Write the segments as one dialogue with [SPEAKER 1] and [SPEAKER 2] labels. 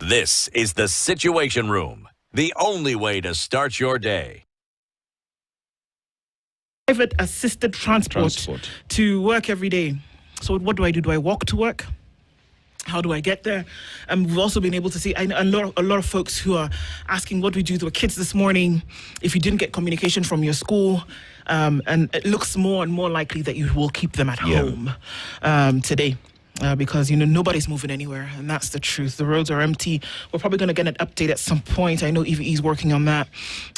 [SPEAKER 1] This is the Situation Room, the only way to start your day.
[SPEAKER 2] Private assisted transport to work every day. So what do? Do I walk to work? How do I get there? And we've also been able to see a lot of folks who are asking what we do to our kids this morning if you didn't get communication from your school. And it looks more and more likely that you will keep them at home today. Because, nobody's moving anywhere, and that's the truth. The roads are empty. We're probably going to get an update at some point. I know EVE is working on that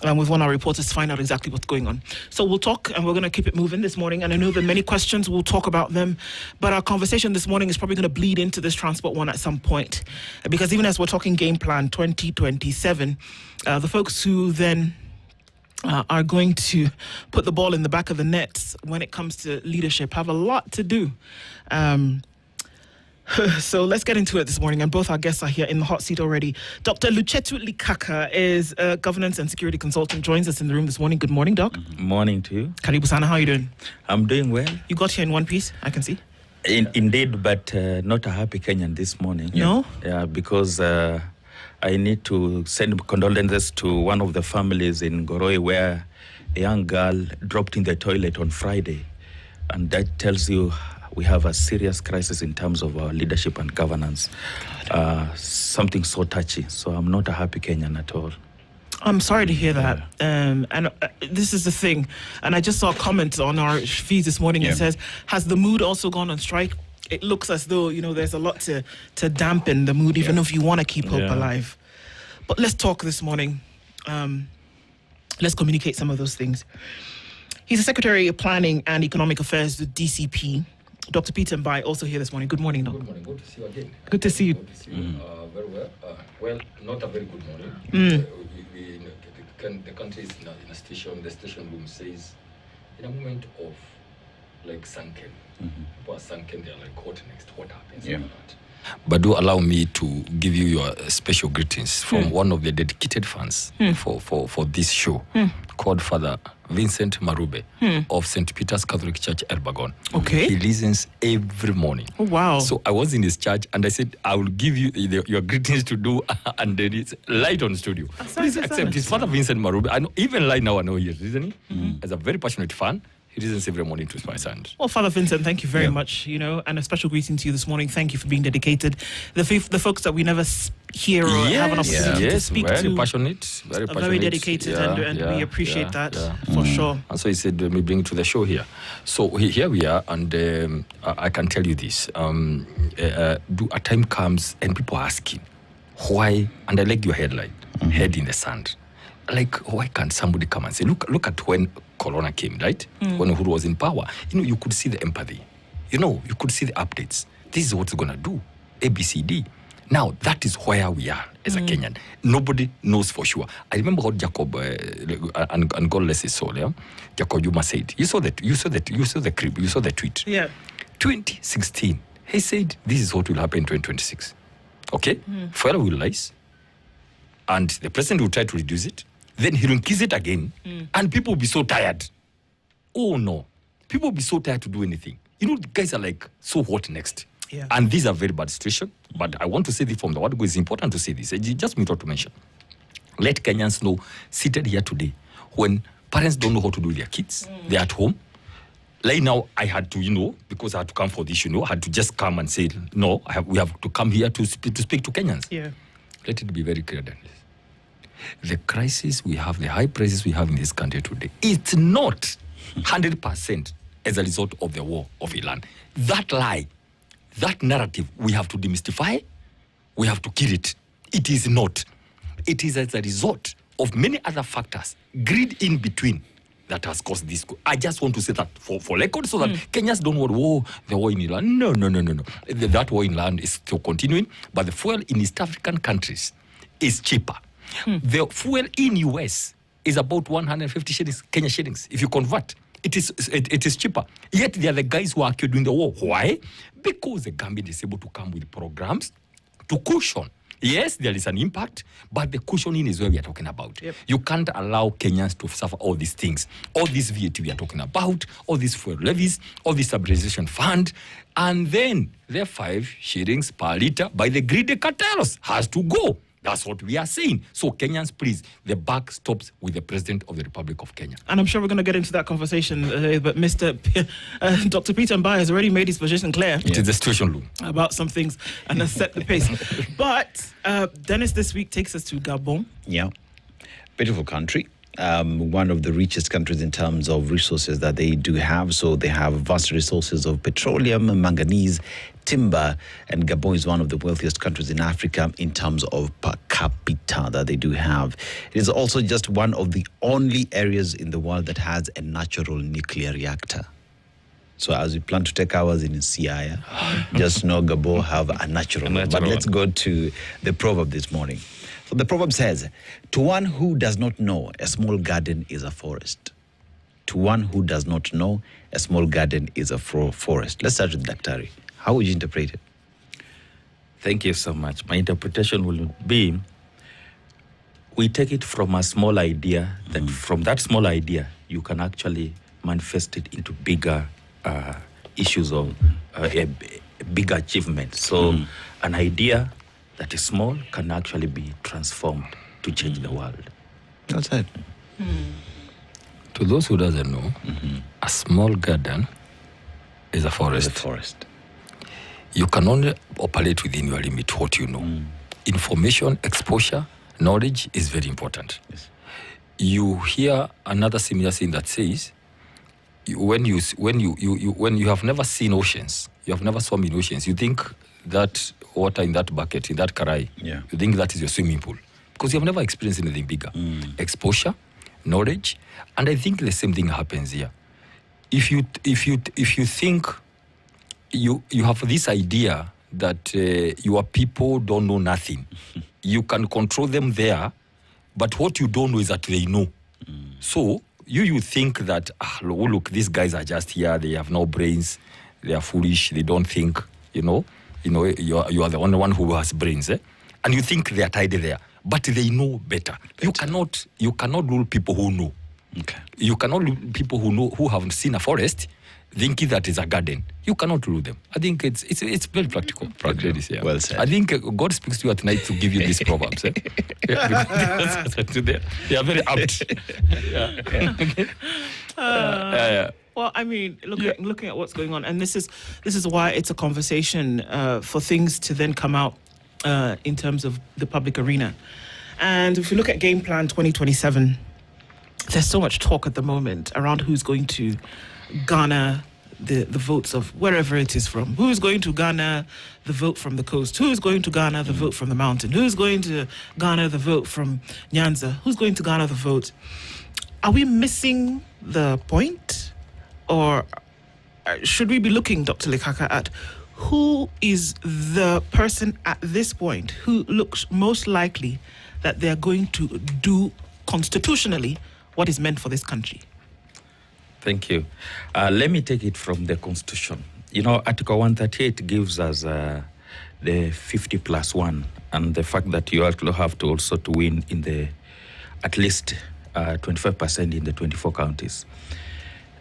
[SPEAKER 2] with one of our reporters to find out exactly what's going on. So we'll talk, and we're going to keep it moving this morning. And I know there are many questions. We'll talk about them. But our conversation this morning is probably going to bleed into this transport one at some point. Because even as we're talking game plan 2027, the folks who then are going to put the ball in the back of the net when it comes to leadership have a lot to do. So let's get into it this morning, and both our guests are here in the hot seat already. Dr. Luchetu Likaka is a governance and security consultant, joins us in the room this morning. Good morning, Doc.
[SPEAKER 3] Morning to you.
[SPEAKER 2] Karibu sana, how are you doing?
[SPEAKER 3] I'm doing well.
[SPEAKER 2] You got here in one piece, I can see.
[SPEAKER 3] Indeed, but not a happy Kenyan this morning.
[SPEAKER 2] No?
[SPEAKER 3] Yeah, because I need to send condolences to one of the families in Goroi where a young girl dropped in the toilet on Friday. And that tells you we have a serious crisis in terms of our leadership and governance. Something so touchy. So I'm not a happy Kenyan at all.
[SPEAKER 2] I'm sorry to hear that. And this is the thing. And I just saw a comment on our feed this morning. It says, has the mood also gone on strike? It looks as though, there's a lot to dampen the mood, even if you want to keep hope alive. But let's talk this morning. Let's communicate some of those things. He's the Secretary of Planning and Economic Affairs, the DCP. Dr. Peter Mbae also here this morning. Good morning, Doc.
[SPEAKER 4] Good morning. Good to see you again.
[SPEAKER 2] Good to see you.
[SPEAKER 4] Good to see you. Very well. Well, not a very good morning. The country is in a station. The station room says, in a moment of sunken. People are sunken. They are what next? What happens? Yeah. But do allow me to give you your special greetings from one of the dedicated fans for this show, called Father Vincent Marube of St. Peter's Catholic Church, Elbagon.
[SPEAKER 2] Okay.
[SPEAKER 4] He listens every morning.
[SPEAKER 2] Oh, wow.
[SPEAKER 4] So I was in his church and I said, I will give you your greetings to do, and then it's light on studio. Please accept. It's Father Vincent Marube. I know, even right now I know he is listening. As a very passionate fan. He listens every morning to my son.
[SPEAKER 2] Well, Father Vincent, thank you very much, and a special greeting to you this morning. Thank you for being dedicated. The folks that we never hear or have an opportunity to speak
[SPEAKER 4] very
[SPEAKER 2] to.
[SPEAKER 4] Passionate, very passionate.
[SPEAKER 2] Very dedicated, and we appreciate that for sure.
[SPEAKER 4] And so he said, let me bring to the show here. So here we are, and I can tell you this. A time comes and people are asking, why, and I like your headline, head in the sand. Why can't somebody come and say, look at when Corona came, right? When Uhuru was in power. You could see the empathy. You could see the updates. This is what's going to do. ABCD. Now, that is where we are as a Kenyan. Nobody knows for sure. I remember what Jacob, and God bless his soul, Jacob Juma said. You saw the crib, you saw the tweet.
[SPEAKER 2] Yeah.
[SPEAKER 4] 2016, he said, this is what will happen in 2026. Okay? Fuel will rise. And the president will try to reduce it. Then he'll increase it again. And people will be so tired. Oh, no. People will be so tired to do anything. The guys are so what next?
[SPEAKER 2] Yeah.
[SPEAKER 4] And these are very bad situations. But I want to say this from the word go. It's important to say this. Just me to mention. Let Kenyans know, seated here today, when parents don't know how to do with their kids, they're at home. Like now, I had to, because I had to come for this, I had to just come and say, no, we have to come here to speak to Kenyans.
[SPEAKER 2] Yeah.
[SPEAKER 4] Let it be very clear, Dennis. The crisis we have, the high prices we have in this country today, it's not 100% as a result of the war of Iran. That lie, that narrative, we have to demystify, we have to kill it. It is not. It is as a result of many other factors, greed in between, that has caused this. I just want to say that for record so that Kenyans don't worry, the war in Iran. No. That war in Iran is still continuing, but the fuel in East African countries is cheaper. The fuel in US is about 150 shillings, Kenya shillings. If you convert, it is cheaper. Yet they are the guys who are killed in the war. Why? Because the government is able to come with programs to cushion Yes, there is an impact, but the cushioning is where we are talking about.
[SPEAKER 2] Yep.
[SPEAKER 4] You can't allow Kenyans to suffer all these things, all this VAT we are talking about, all these fuel levies, all this stabilization fund, and then the 5 shillings per litre by the greedy cartels has to go. That's what we are saying. So Kenyans, please, the buck stops with the President of the Republic of Kenya.
[SPEAKER 2] And I'm sure we're going to get into that conversation, but Dr. Peter Mbae has already made his position clear.
[SPEAKER 4] It is the situation room.
[SPEAKER 2] About some things and has set the pace. But Dennis this week takes us to Gabon.
[SPEAKER 5] Yeah. Beautiful country. One of the richest countries in terms of resources that they do have. So they have vast resources of petroleum, manganese, timber, and Gabon is one of the wealthiest countries in Africa in terms of per capita that they do have. It is also just one of the only areas in the world that has a natural nuclear reactor. So as we plan to take ours in Siaya, just know Gabon have a natural one. But let's go to the proverb this morning. So the proverb says, to one who does not know, a small garden is a forest. To one who does not know, a small garden is a forest. Let's start with Daktari. How would you interpret it?
[SPEAKER 3] Thank you so much. My interpretation will be, we take it from a small idea, that from that small idea, you can actually manifest it into bigger issues of a bigger achievement. So an idea that is small can actually be transformed to change the world.
[SPEAKER 5] That's it.
[SPEAKER 4] To those who doesn't know, a small garden is a forest.
[SPEAKER 5] It's a forest.
[SPEAKER 4] You can only operate within your limit, what you know. Information, exposure, knowledge is very important.
[SPEAKER 5] Yes.
[SPEAKER 4] You hear another similar thing that says, when you have never seen oceans, you have never swum in oceans, you think that water in that bucket, in that karai,
[SPEAKER 5] Yeah.
[SPEAKER 4] you think that is your swimming pool because you have never experienced anything bigger. Exposure, knowledge, and I think the same thing happens here. If you think you have this idea that your people don't know nothing, you can control them there, but what you don't know is that they know. So you think that look, these guys are just here, they have no brains, they are foolish, they don't think, you are the only one who has brains, and you think they are tied there, but they know better. You cannot rule people who know.
[SPEAKER 5] Okay.
[SPEAKER 4] You cannot rule people who know, who haven't seen a forest, thinking that is a garden. You cannot rule them. I think it's very practical. Yeah.
[SPEAKER 5] Well said.
[SPEAKER 4] I think God speaks to you at night to give you these proverbs. Yeah, they are very apt.
[SPEAKER 2] Well, I mean, looking at what's going on, and this is why it's a conversation for things to then come out in terms of the public arena. And if you look at Game Plan 2027, there's so much talk at the moment around who's going to garner the votes of wherever it is from. Who's going to garner the vote from the coast? Who's going to garner the vote from the mountain? Who's going to garner the vote from Nyanza? Who's going to garner the vote? Are we missing the point? Or should we be looking, Dr. Lekaka, at who is the person at this point who looks most likely that they're going to do constitutionally what is meant for this country?
[SPEAKER 3] Thank you. Let me take it from the Constitution. Article 138 gives us the 50+1 and the fact that you actually have to also to win in the at least 25% in the 24 counties.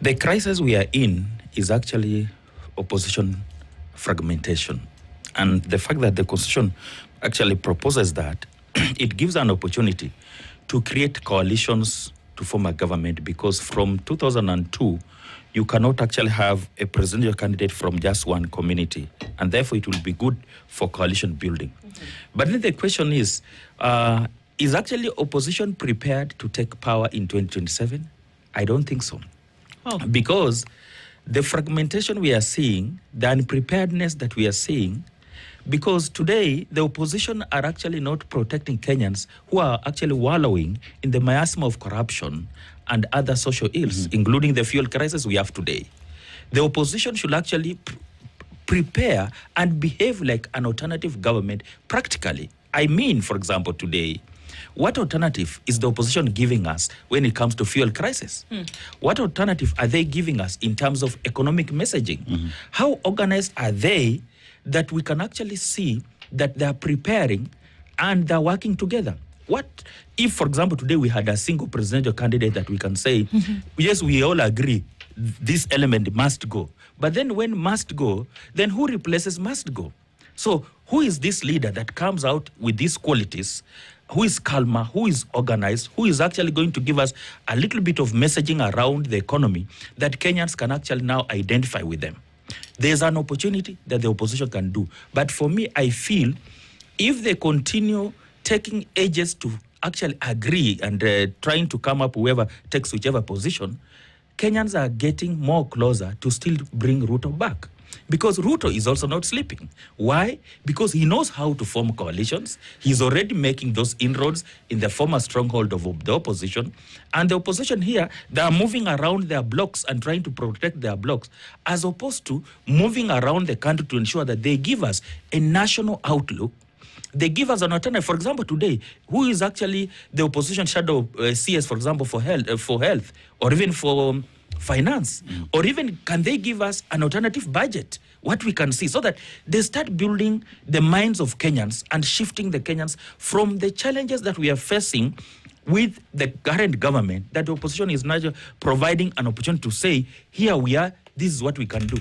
[SPEAKER 3] The crisis we are in is actually opposition fragmentation. And the fact that the Constitution actually proposes that, it gives an opportunity to create coalitions to form a government, because from 2002, you cannot actually have a presidential candidate from just one community, and therefore it will be good for coalition building. But then the question is actually opposition prepared to take power in 2027? I don't think so.
[SPEAKER 2] Oh.
[SPEAKER 3] Because the fragmentation we are seeing, the unpreparedness that we are seeing, because today the opposition are actually not protecting Kenyans who are actually wallowing in the miasma of corruption and other social ills, including the fuel crisis we have today. The opposition should actually prepare and behave like an alternative government practically. I mean, for example, today, what alternative is the opposition giving us when it comes to fuel crisis? What alternative are they giving us in terms of economic messaging? How organized are they that we can actually see that they are preparing and they're working together. What if, for example, today we had a single presidential candidate that we can say, yes, we all agree this element must go. But then when must go, then who replaces must go? So who is this leader that comes out with these qualities, who is calmer, who is organized, who is actually going to give us a little bit of messaging around the economy that Kenyans can actually now identify with them? There's an opportunity that the opposition can do. But for me, I feel if they continue taking ages to actually agree and trying to come up whoever takes whichever position, Kenyans are getting more closer to still bring Ruto back. Because Ruto is also not sleeping. Why? Because he knows how to form coalitions. He's already making those inroads in the former stronghold of the opposition. And the opposition here, they are moving around their blocks and trying to protect their blocks, as opposed to moving around the country to ensure that they give us a national outlook. They give us an alternative. For example, today, who is actually the opposition shadow CS, for example, for health, or even for finance, or even can they give us an alternative budget, what we can see, so that they start building the minds of Kenyans and shifting the Kenyans from the challenges that we are facing with the current government, that the opposition is now providing an opportunity to say, here we are, this is what we can do.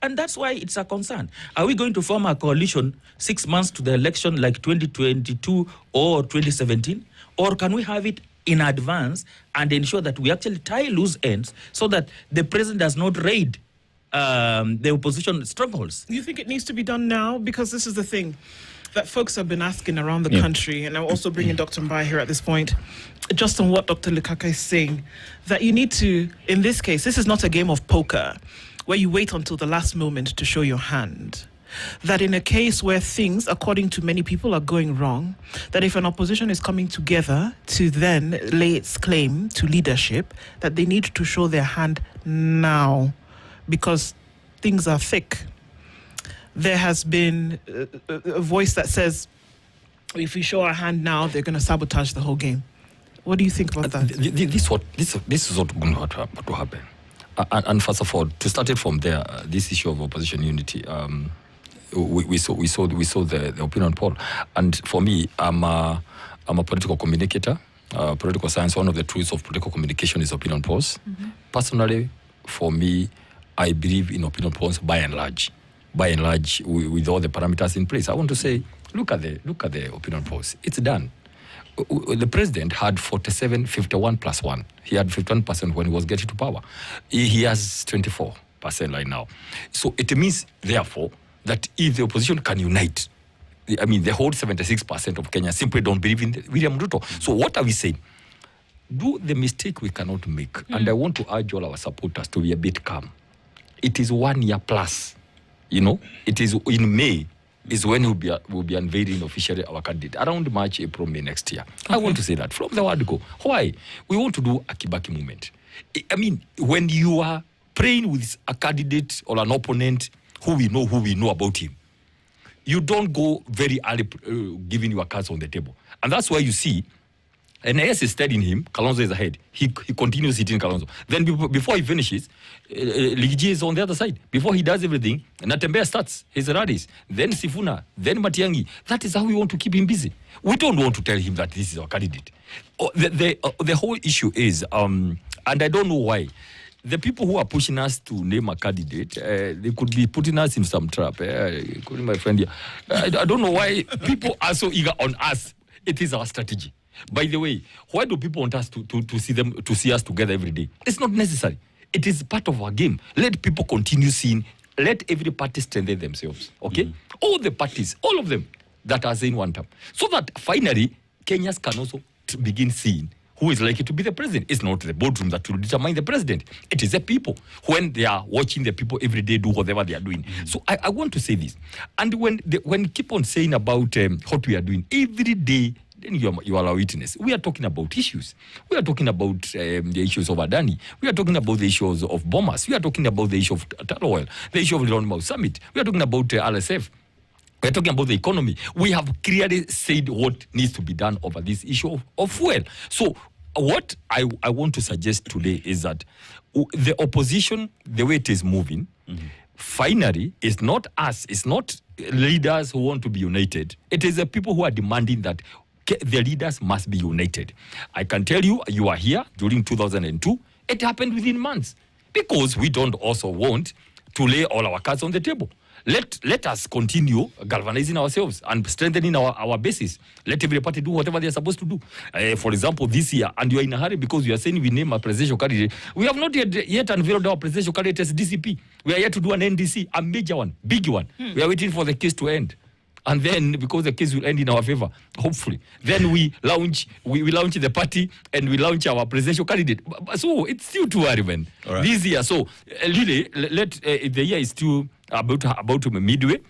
[SPEAKER 3] And that's why it's a concern. Are we going to form a coalition 6 months to the election like 2022 or 2017? Or can we have it in advance and ensure that we actually tie loose ends so that the president does not raid the opposition strongholds?
[SPEAKER 2] Do you think it needs to be done now? Because this is the thing that folks have been asking around the country, and I'm also bringing Dr. Mbae here at this point, just on what Dr. Lekaka is saying, that you need to, in this case, this is not a game of poker where you wait until the last moment to show your hand. That in a case where things, according to many people, are going wrong, that if an opposition is coming together to then lay its claim to leadership, that they need to show their hand now, because things are thick. There has been a voice that says, if we show our hand now, they're going to sabotage the whole game. What do you think about that?
[SPEAKER 4] This is what going to happen. And first of all, to start it from there, this issue of opposition unity, we saw the opinion poll, and for me, I'm a political communicator. Political science, one of the tools of political communication is opinion polls. Personally, for me, I believe in opinion polls by and large, with all the parameters in place. I want to say, look at the opinion polls. It's done. The president had 51 plus 1. He had 51% when he was getting to power. He has 24% right now. So it means, therefore, that if the opposition can unite, I mean, the whole 76% of Kenya simply don't believe in William Ruto. So what are we saying? Do the mistake we cannot make. And I want to urge all our supporters to be a bit calm. It is 1 year plus. You know, it is in May is when we'll be unveiling officially our candidate, around March, April, May next year. Okay. I want to say that from the word go. Why? We want to do a Kibaki movement. I mean, when you are praying with a candidate or an opponent who we know about him, you don't go very early giving your cards on the table. And that's why you see, NAS is studying him, Kalonzo is ahead. He continues hitting Kalonzo. Then before he finishes, Ligiji is on the other side. Before he does everything, Natembeya starts his rallies. Then Sifuna, then Matiang'i. That is how we want to keep him busy. We don't want to tell him that this is our candidate. The whole issue is, and I don't know why, the people who are pushing us to name a candidate, they could be putting us in some trap. Including my friend here. I don't know why people are so eager on us. It is our strategy. By the way, why do people want us to see us together every day? It's not necessary. It is part of our game. Let people continue seeing. Let every party strengthen themselves. Okay, all the parties, all of them that are saying one term, so that finally Kenyans can also begin seeing who is likely to be the president. It's not the boardroom that will determine the president. It is the people. When they are watching the people every day do whatever they are doing. So I want to say this. And when keep on saying about what we are doing every day, then you are a witness. We are talking about issues. We are talking about the issues of Adani. We are talking about the issues of bombers. We are talking about the issue of Talo Oil, the issue of the London Summit. We are talking about RSF. We are talking about the economy. We have clearly said what needs to be done over this issue of fuel. So what I want to suggest today is that the opposition, the way it is moving, finally, is not us. It's not leaders who want to be united. It is the people who are demanding that the leaders must be united. I can tell you, you are here during 2002. It happened within months because we don't also want to lay all our cards on the table. Let us continue galvanizing ourselves and strengthening our basis. Let every party do whatever they are supposed to do. For example, this year, and you are in a hurry because you are saying we name a presidential candidate. We have not yet unveiled our presidential candidate as DCP. We are yet to do an NDC, a major one, big one. We are waiting for the case to end. And then, because the case will end in our favor, hopefully, then we launch the party and we launch our presidential candidate. So it's still too early, man. Right. This year, so really, the year is still about midway.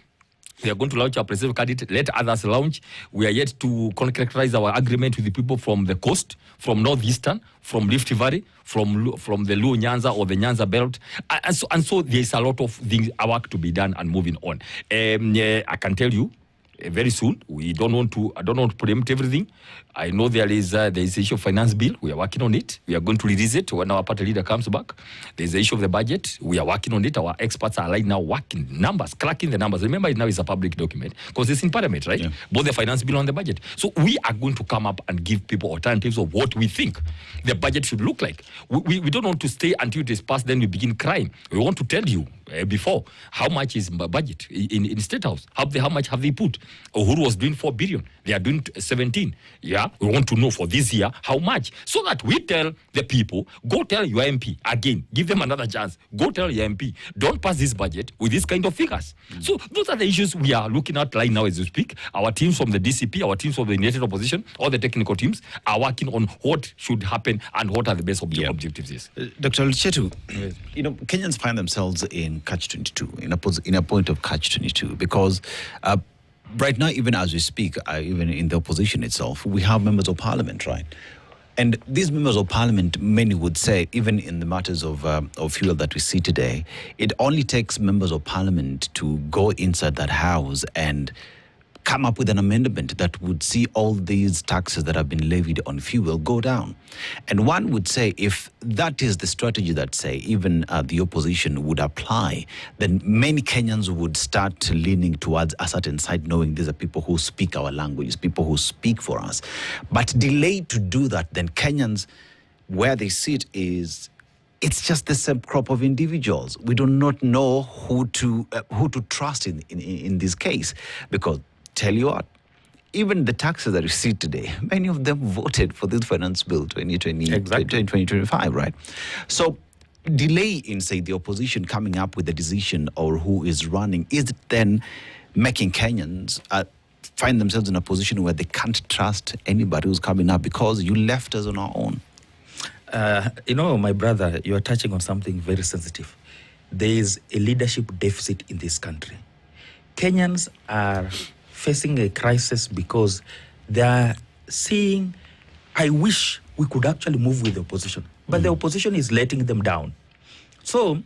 [SPEAKER 4] We are going to launch our presidential candidate. Let others launch. We are yet to concretize our agreement with the people from the coast, from northeastern, from Rift Valley, from the Luo Nyanza or the Nyanza belt, and so there is a lot of things, work to be done and moving on. I can tell you. Very soon, I don't want to preempt everything. I know there is the issue of finance bill. We are working on it. We are going to release it when our party leader comes back. There's the issue of the budget. We are working on it. Our experts are right now working numbers, cracking the numbers. Remember, now it's a public document because it's in Parliament, right? Yeah. Both the finance bill and the budget. So we are going to come up and give people alternatives of what we think the budget should look like. We don't want to stay until it is passed, then we begin crying. We want to tell you before how much is budget in State House. How much have they put? Uhuru was doing 4 billion. They are doing 17. Yeah, we want to know for this year how much, so that we tell the people, go tell your MP again, give them another chance. Go tell your MP, don't pass this budget with this kind of figures. So those are the issues we are looking at right now as we speak. Our teams from the DCP, our teams from the United Opposition, all the technical teams are working on what should happen and what are the best objectives. Yes.
[SPEAKER 5] Dr. Chetu, you know, Kenyans find themselves in catch-22, in a point of catch-22 because right now, even as we speak, even in the opposition itself, we have members of parliament, right? And these members of parliament, many would say, even in the matters of fuel that we see today, it only takes members of parliament to go inside that house and come up with an amendment that would see all these taxes that have been levied on fuel go down. And one would say if that is the strategy that, say, even the opposition would apply, then many Kenyans would start leaning towards a certain side, knowing these are people who speak our languages, people who speak for us. But delayed to do that, then Kenyans, where they sit is, it's just the same crop of individuals. We do not know who to trust in this case, because tell you what, even the taxes that you see today, many of them voted for this finance bill 2025, right? So delay in, say, the opposition coming up with a decision or who is running, is it then making Kenyans find themselves in a position where they can't trust anybody who's coming up because you left us on our own?
[SPEAKER 3] You know, my brother, you are touching on something very sensitive. There is a leadership deficit in this country. Kenyans are facing a crisis because they are seeing, I wish we could actually move with the opposition, but the opposition is letting them down. So,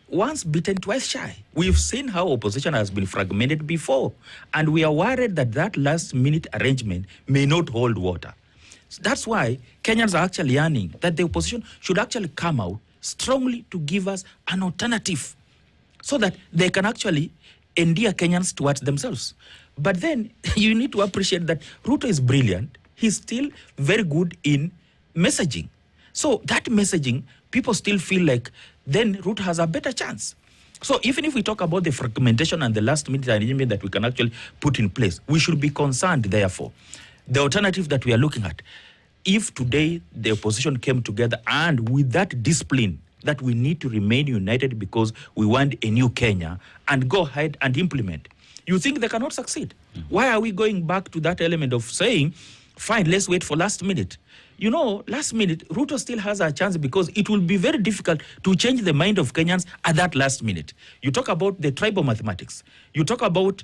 [SPEAKER 3] once bitten, twice shy. We've seen how opposition has been fragmented before, and we are worried that that last-minute arrangement may not hold water. So that's why Kenyans are actually yearning that the opposition should actually come out strongly to give us an alternative so that they can actually endear Kenyans towards themselves. But then you need to appreciate that Ruto is brilliant. He's still very good in messaging. So that messaging, people still feel like then Ruto has a better chance. So even if we talk about the fragmentation and the last-minute arrangement that we can actually put in place, we should be concerned, therefore. The alternative that we are looking at, if today the opposition came together and with that discipline that we need to remain united because we want a new Kenya and go ahead and implement, you think they cannot succeed? Why are we going back to that element of saying, fine, let's wait for last minute? You know, last minute, Ruto still has a chance because it will be very difficult to change the mind of Kenyans at that last minute. You talk about the tribal mathematics. You talk about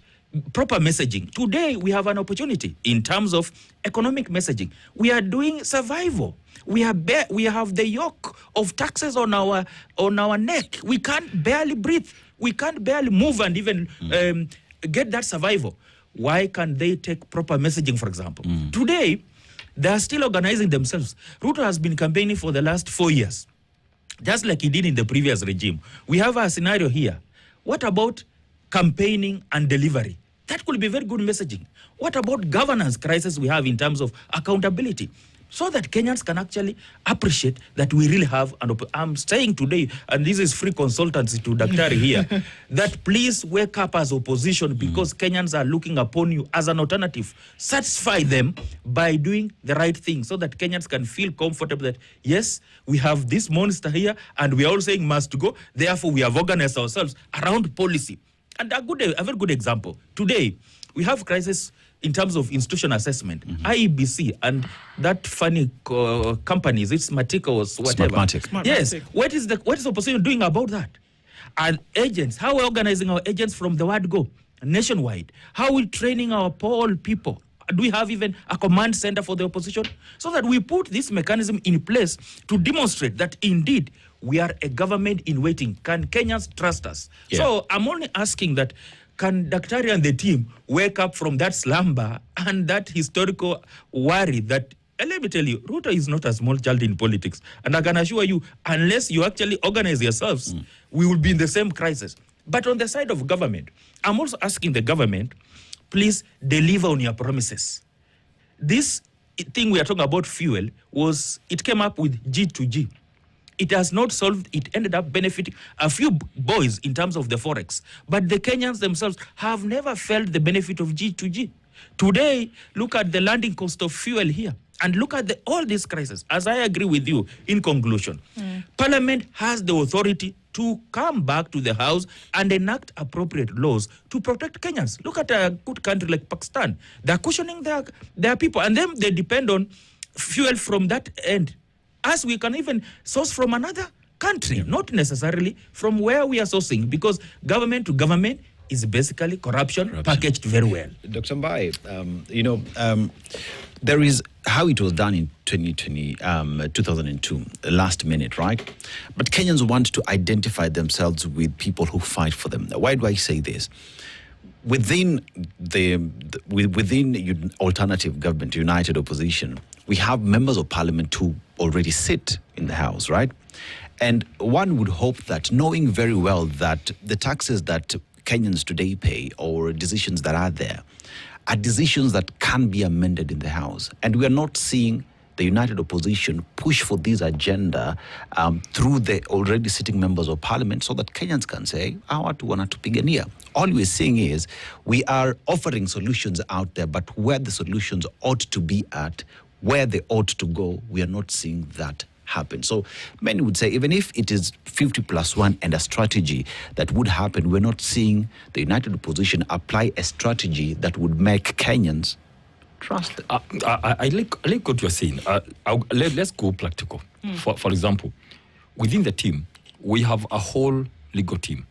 [SPEAKER 3] proper messaging. Today, we have an opportunity in terms of economic messaging. We are doing survival. We have the yoke of taxes on our neck. We can't barely breathe. We can't barely move and even get that survival. Why can't they take proper messaging, for example? Today, they are still organizing themselves. Ruto has been campaigning for the last 4 years, just like he did in the previous regime. We have a scenario here. What about campaigning and delivery. That could be very good messaging. What about governance crisis we have in terms of accountability? So that Kenyans can actually appreciate that we really have an I'm saying today, and this is free consultancy to Daktari here, that please wake up as opposition because Kenyans are looking upon you as an alternative. Satisfy them by doing the right thing so that Kenyans can feel comfortable that, yes, we have this monster here and we are all saying must go. Therefore, we have organized ourselves around policy. And a very good example. Today, we have crisis in terms of institution assessment, IEBC, and that funny companies, it's Maticos, whatever.
[SPEAKER 5] Smartmatic.
[SPEAKER 3] Yes. What is the opposition doing about that? And agents, how are we organizing our agents from the word go nationwide? How are we training our poll people? Do we have even a command center for the opposition? So that we put this mechanism in place to demonstrate that indeed we are a government in waiting. Can Kenyans trust us?
[SPEAKER 5] Yeah.
[SPEAKER 3] So I'm only asking that, can Daktari and the team wake up from that slumber and that historical worry that, and let me tell you, Ruto is not a small child in politics. And I can assure you, unless you actually organize yourselves, we will be in the same crisis. But on the side of government, I'm also asking the government, please deliver on your promises. This thing we are talking about fuel it came up with G2G. It has not solved, it ended up benefiting a few boys in terms of the forex. But the Kenyans themselves have never felt the benefit of G2G. Today, look at the landing cost of fuel here. And look at all these crises. As I agree with you, in conclusion, Parliament has the authority to come back to the House and enact appropriate laws to protect Kenyans. Look at a good country like Pakistan. They're cushioning their people. And then they depend on fuel from that end. As we can even source from another country, not necessarily from where we are sourcing, because government to government is basically corruption packaged very well.
[SPEAKER 5] Dr. Mbae, there is how it was done in 2002, last minute, right? But Kenyans want to identify themselves with people who fight for them. Why do I say this? Within alternative government, united opposition, we have members of parliament who already sit in the House, right? And one would hope that, knowing very well that the taxes that Kenyans today pay or decisions that are there are decisions that can be amended in the House. And we are not seeing the united opposition push for this agenda through the already sitting members of parliament so that Kenyans can say, watu wanatupigania. All we're seeing is we are offering solutions out there, but where the solutions ought to be at, where they ought to go, we are not seeing that happen. So many would say, even if it is 50+1 and a strategy that would happen, we're not seeing the united opposition apply a strategy that would make Kenyans trust them.
[SPEAKER 4] I like what you're saying. Let's go practical. For example, within the team, we have a whole legal team.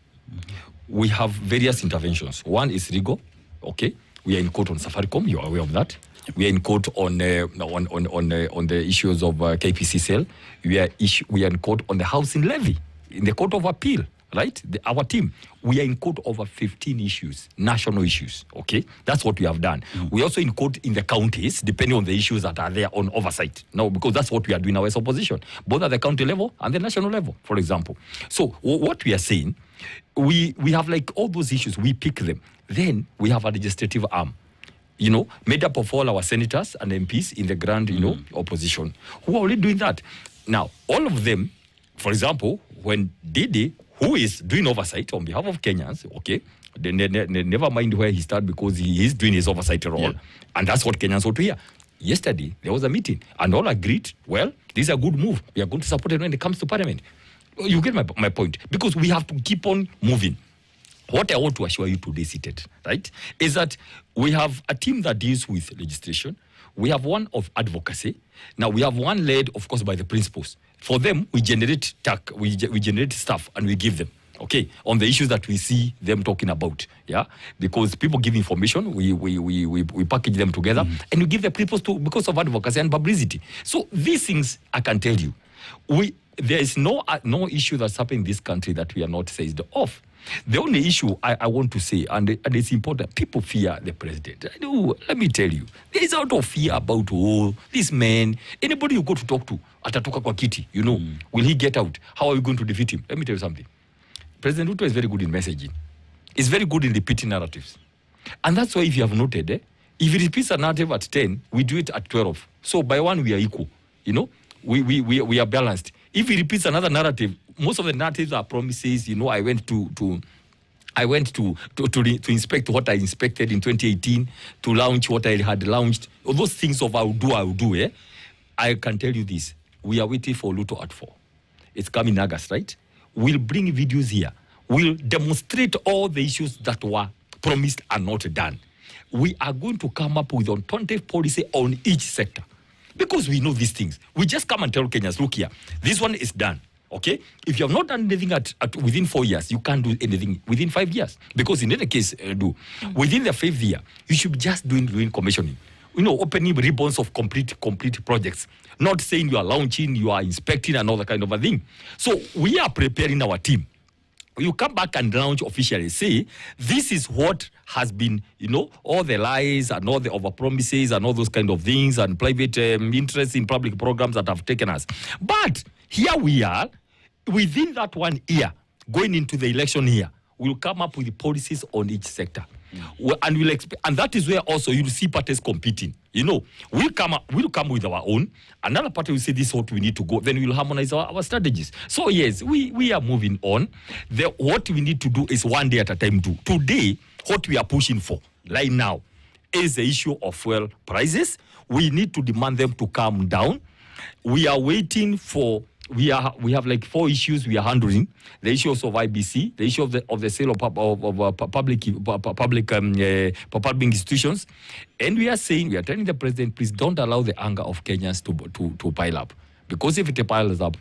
[SPEAKER 4] We have various interventions. One is legal, okay? We are in court on Safaricom, you are aware of that. We are in court on the issues of KPC sale. We are in court on the housing levy, in the court of appeal, right? Our team, we are in court over 15 issues, national issues, okay? That's what we have done. We are also in court in the counties, depending on the issues that are there on oversight. No, because that's what we are doing now as opposition, both at the county level and the national level, for example. So what we are saying, we have like all those issues, we pick them. Then we have a legislative arm, made up of all our senators and MPs in the grand, opposition, who are already doing that. Now, all of them, for example, when Didi, who is doing oversight on behalf of Kenyans, okay, they never mind where he started because he is doing his oversight role. Yeah. And that's what Kenyans want to hear. Yesterday, there was a meeting and all agreed, well, this is a good move. We are going to support it when it comes to parliament. You get my point? Because we have to keep on moving. What I want to assure you today, seated, right, is that we have a team that deals with legislation. We have one of advocacy. Now, we have one led, of course, by the principals. For them, we generate we generate stuff and we give them, okay, on the issues that we see them talking about, yeah? Because people give information, we package them together, and we give the principals to because of advocacy and publicity. So these things, I can tell you, there is no issue that's happening in this country that we are not seized of. The only issue I want to say, and it's important, people fear the president. Let me tell you, there is a lot of fear about, this man, anybody you go to talk to, atatoka kwa kiti, will he get out? How are we going to defeat him? Let me tell you something. President Ruto is very good in messaging. is very good in repeating narratives. And that's why if you have noted, if it repeats a narrative at 10, we do it at 12. So by 1, we are equal. You know, we are balanced. If he repeats another narrative, most of the narratives are promises. You know, I went to inspect what I inspected in 2018, to launch what I had launched. All those things of I will do. I can tell you this. We are waiting for Luto at 4. It's coming August, right? We'll bring videos here. We'll demonstrate all the issues that were promised and not done. We are going to come up with alternative policy on each sector. Because we know these things. We just come and tell Kenyans, look here, this one is done. Okay? If you have not done anything at within 4 years, you can't do anything within 5 years. Because in any case, within the 5th year, you should be just doing commissioning. You know, opening ribbons of complete projects. Not saying you are launching, you are inspecting and all that kind of a thing. So we are preparing our team. You come back and launch officially, say, this is what has been, you know, all the lies and all the overpromises and all those kind of things and private interests in public programs that have taken us. But here we are, within that 1 year, going into the election year, we'll come up with the policies on each sector. And and that is where also you'll see parties competing. You know, we'll come with our own. Another party will say this is what we need to go. Then we'll harmonize our strategies. So yes, we are moving on. What we need to do is 1 day at a time do. Today, what we are pushing for right now is the issue of fuel prices. We need to demand them to come down. We are waiting for. We have like 4 issues we are handling: the issues of IBC, the issue of the sale of public institutions, and we are telling the president, please don't allow the anger of Kenyans to pile up, because if it piles up,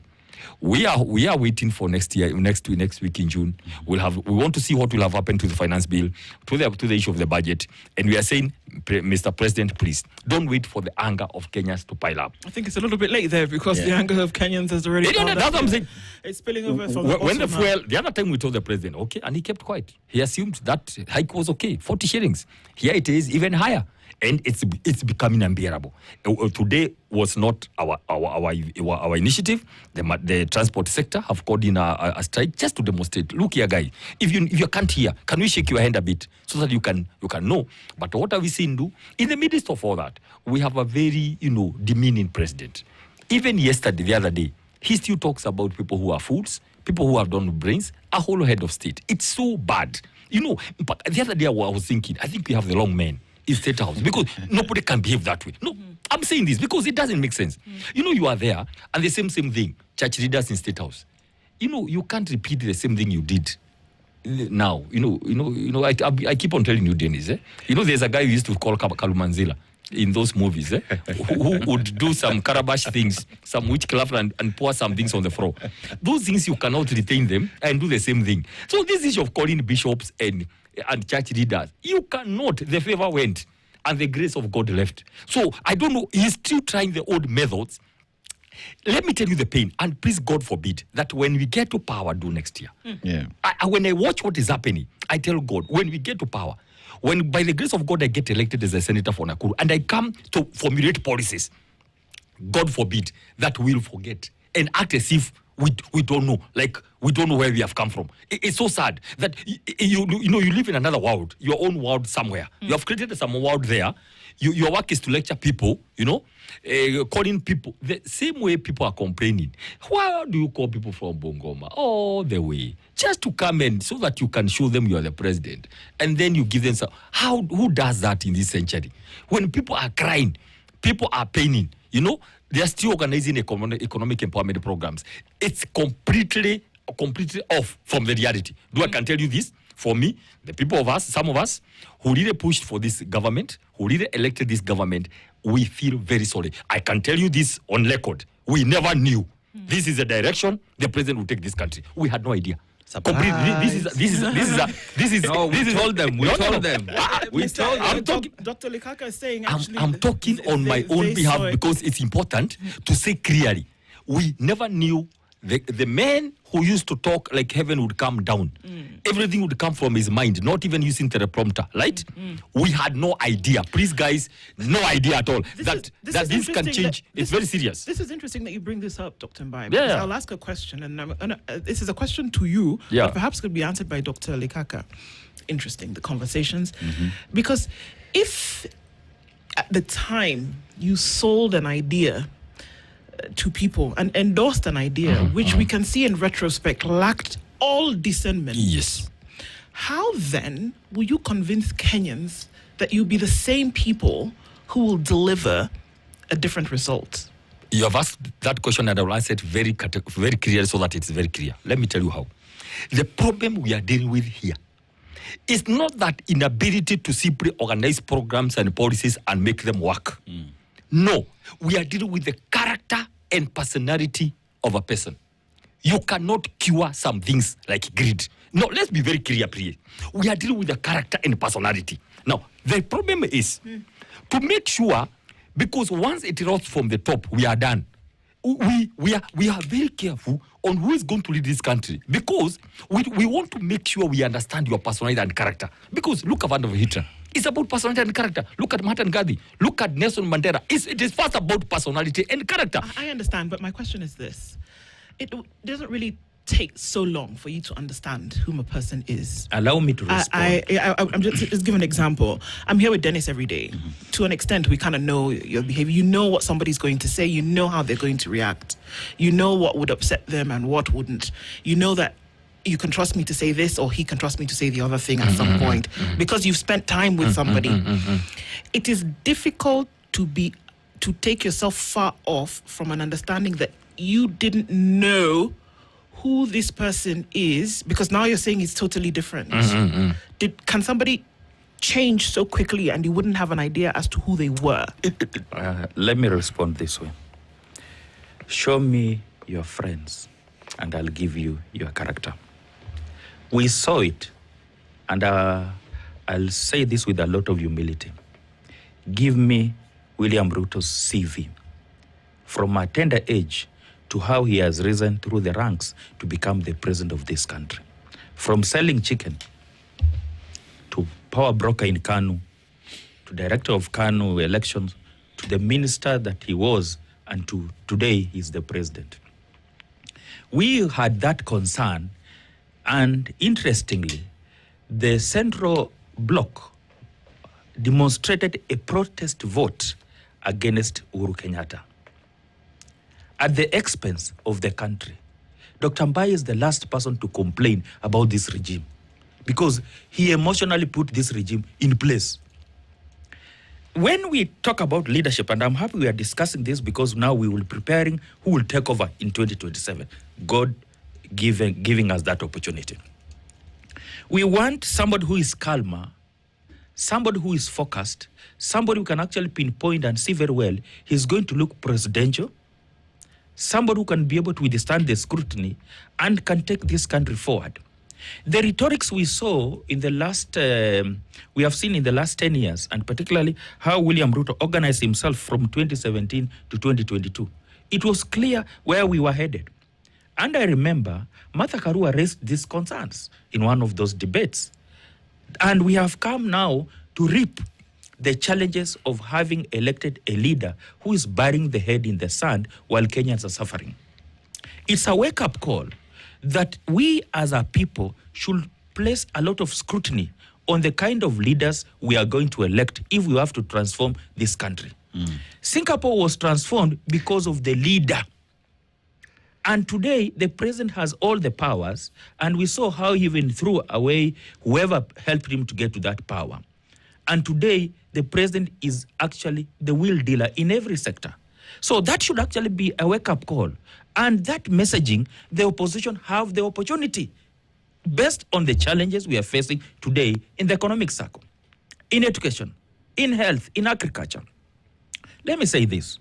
[SPEAKER 4] we are waiting for next week in June. We want to see what will have happened to the finance bill, to the issue of the budget, and we are saying, Mr. President, please don't wait for the anger of Kenyans to pile up.
[SPEAKER 2] I think it's a little bit late there, because the anger of Kenyans has already.
[SPEAKER 4] That's what I'm saying.
[SPEAKER 2] It's spilling over from
[SPEAKER 4] when the fuel. The other time we told the president, okay, and he kept quiet. He assumed that hike was okay, 40 shillings. Here it is even higher. And it's becoming unbearable. Today was not our initiative. The transport sector have called in a strike just to demonstrate. Look here, guy. If you can't hear, can we shake your hand a bit so that you can know? But what are we seeing do? In the midst of all that, we have a very demeaning president. Even yesterday, the other day, he still talks about people who are fools, people who have done brains, a whole head of state. It's so bad. But the other day I was thinking, I think we have the wrong men in State House, because nobody can behave that way. No, I'm saying this because it doesn't make sense. You are there, and the same thing, church leaders in State House. You can't repeat the same thing you did now. I keep on telling you, Dennis. There's a guy who used to call Kalumanzila in those movies, who would do some Karabash things, some witchcraft, and pour some things on the floor. Those things, you cannot retain them and do the same thing. So this issue of calling bishops and church leaders, you cannot. The favor went and the grace of God left. So I don't know, he's still trying the old methods. Let me tell you the pain, and please God forbid that when we get to power do next year. When I watch what is happening, I tell God, when we get to power, when by the grace of God I get elected as a senator for Nakuru and I come to formulate policies, God forbid that we'll forget and act as if we don't know, like we don't know where we have come from. It's so sad that you live in another world, your own world somewhere. You have created some world there. Your work is to lecture people, calling people the same way people are complaining. Why do you call people from Bungoma all the way just to come in so that you can show them you are the president, and then you give them some? Who does that in this century? When people are crying, people are paining, they are still organizing economic empowerment programs. It's completely off from the reality. I can tell you this? For me, some of us who really pushed for this government, who really elected this government, we feel very sorry. I can tell you this on record. We never knew this is the direction the president will take this country. We had no idea. This is. No, we told them. We told them.
[SPEAKER 2] Dr. Likaka is saying. Actually,
[SPEAKER 4] I'm talking on my own behalf because it's important to say clearly. We never knew the man who used to talk like heaven would come down. Everything would come from his mind, not even using teleprompter, right? We had no idea. Please, guys, no idea at all that this can change. It's very serious.
[SPEAKER 2] This is interesting that you bring this up, Dr. Mbae, because I'll ask a question, and this is a question to you, but perhaps could be answered by Dr. Likaka. interesting, the conversations. Because if at the time you sold an idea to people and endorsed an idea, which we can see in retrospect lacked all discernment.
[SPEAKER 4] Yes.
[SPEAKER 2] How then will you convince Kenyans that you'll be the same people who will deliver a different result?
[SPEAKER 4] You have asked that question and I will answer it very clearly so that it's very clear. Let me tell you how. The problem we are dealing with here is not that inability to simply organize programs and policies and make them work. No, we are dealing with the character and personality of a person. You cannot cure some things like greed. No, let's be very clear, please. We are dealing with the character and personality. Now, the problem is to make sure, because once it rolls from the top, we are done. We are very careful on who is going to lead this country, because we want to make sure we understand your personality and character. Because look at Hitler. It's about personality and character. Look at Mahatma Gandhi. Look at Nelson Mandela. It is first about personality and character.
[SPEAKER 2] I understand, but my question is this. It doesn't really take so long for you to understand whom a person is.
[SPEAKER 3] Allow me to respond.
[SPEAKER 2] I'm just give an example. I'm here with Dennis every day. To an extent, we kind of know your behavior. You know what somebody's going to say. You know how they're going to react. You know what would upset them and what wouldn't. You know that you can trust me to say this, or he can trust me to say the other thing at some point, because you've spent time with somebody. It is difficult to take yourself far off from an understanding that you didn't know who this person is, because now you're saying it's totally different. Can somebody change so quickly and you wouldn't have an idea as to who they were?
[SPEAKER 3] Let me respond this way. Show me your friends and I'll give you your character. We saw it, and I'll say this with a lot of humility. Give me William Ruto's CV from a tender age to how he has risen through the ranks to become the president of this country. From selling chicken to power broker in Kanu, to director of Kanu elections, to the minister that he was, and to today he's the president. We had that concern, and interestingly, the Central Bloc demonstrated a protest vote against Uhuru Kenyatta at the expense of the country. Dr. Mbae is the last person to complain about this regime because he emotionally put this regime in place. When we talk about leadership, and I'm happy we are discussing this because now we will be preparing who will take over in 2027. God giving us that opportunity. We want somebody who is calmer, somebody who is focused, somebody who can actually pinpoint and see very well he's going to look presidential, somebody who can be able to withstand the scrutiny and can take this country forward. The rhetorics we saw in the last, we have seen in the last 10 years, and particularly how William Ruto organized himself from 2017 to 2022, it was clear where we were headed. And I remember Martha Karua raised these concerns in one of those debates. And we have come now to reap the challenges of having elected a leader who is burying the head in the sand while Kenyans are suffering. It's a wake-up call that we as a people should place a lot of scrutiny on the kind of leaders we are going to elect if we have to transform this country. Singapore was transformed because of the leader. And today, the president has all the powers, and we saw how he even threw away whoever helped him to get to that power. And today, the president is actually the wheel dealer in every sector. So that should actually be a wake-up call. And that messaging, the opposition have the opportunity, based on the challenges we are facing today in the economic circle, in education, in health, in agriculture. Let me say this.